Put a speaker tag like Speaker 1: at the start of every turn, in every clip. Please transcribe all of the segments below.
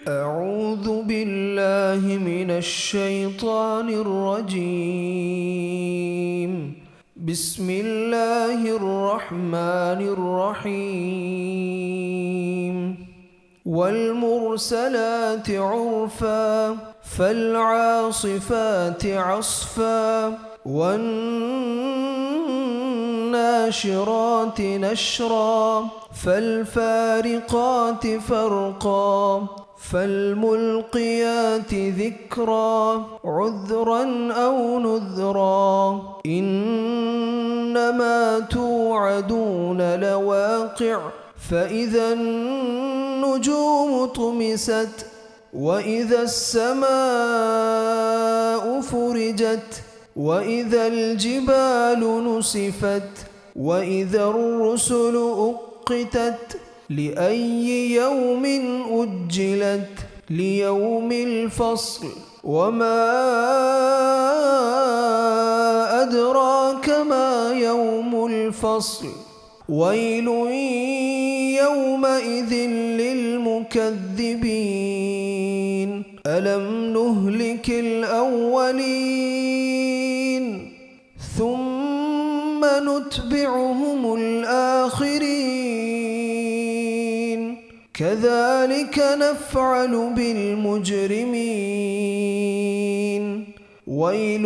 Speaker 1: أعوذ بالله من الشيطان الرجيم. بسم الله الرحمن الرحيم. والمرسلات عرفا فالعاصفات عصفا والناشرات نشرا فالفارقات فرقا فالملقيات ذكرا عذرا أو نذرا إنما توعدون لواقع فإذا النجوم طمست وإذا السماء فرجت وإذا الجبال نسفت وإذا الرسل أقتت لأي يوم أجلت ليوم الفصل وما أدراك ما يوم الفصل ويل يومئذ للمكذبين ألم نهلك الأولين ثم نتبعهم الآخرين كذلك نفعل بالمجرمين ويل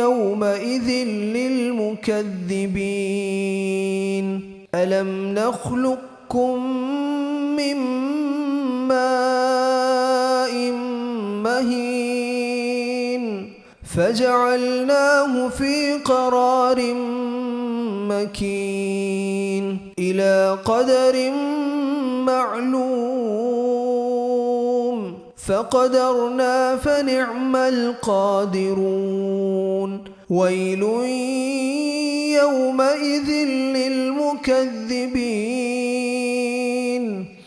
Speaker 1: يومئذ للمكذبين ألم نخلقكم من ماء مهين فجعلناه في قرار مكين إلى قدر معلوم فقدرنا فنعم القادرون ويل يومئذ للمكذبين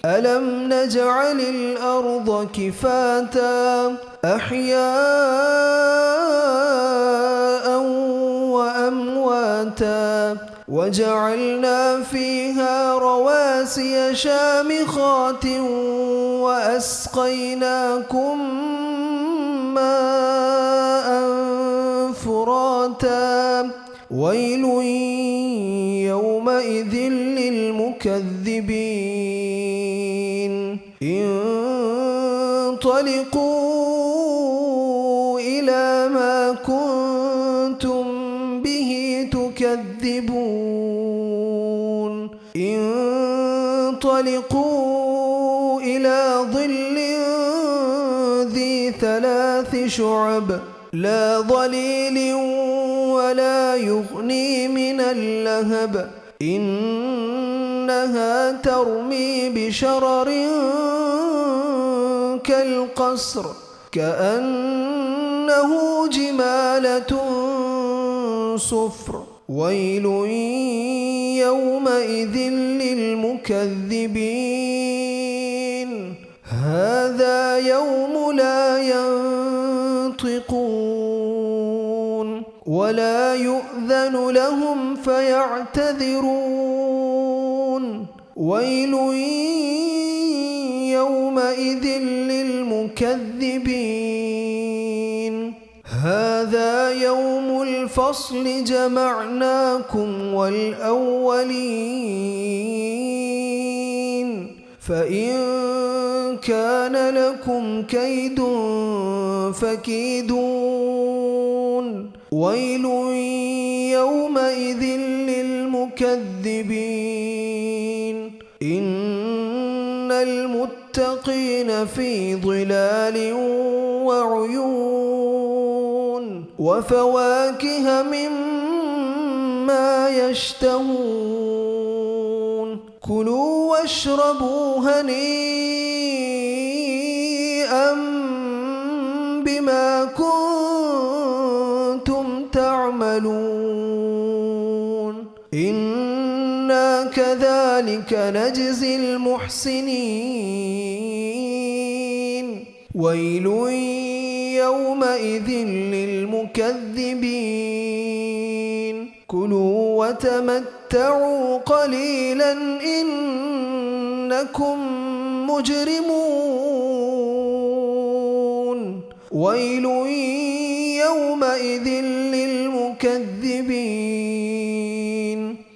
Speaker 1: ألم نجعل الأرض كفاتا أحياء وأمواتا وجعلنا فيها رواسي شامخات وأسقيناكم ماء فراتا ويل يومئذ للمكذبين انطلقوا إلى ما كنتم به تكذبون انطلقوا إلى ظل ذي 3 شعب لا ظليل ولا يغني من اللهب إنها ترمي بشرر كالقصر كأنه جمالة صفر ويل يومئذ للمكذبين هذا يوم لا ينطقون ولا يؤذن لهم فيعتذرون ويل يومئذ للمكذبين هذا يوم الفصل جمعناكم والأولين فإن كان لكم كيد فكيدون ويل يومئذ للمكذبين إن المتقين في ظلال وعيون وفواكه مما يشتهون كلوا واشربوا هنيئا بما كنتم تعملون إنا كذلك نجزي المحسنين ويل يومئذ للمكذبين كلوا وتمتعوا قليلا إنكم مجرمون. ويل يومئذ للمكذبين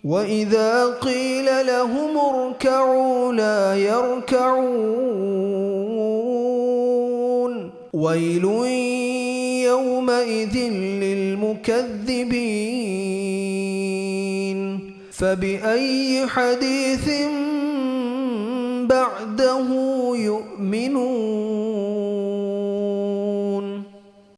Speaker 1: وإذا قيل لهم اركعوا لا يركعون ويل يومئذ للمكذبين فبأي حديث بعده يؤمنون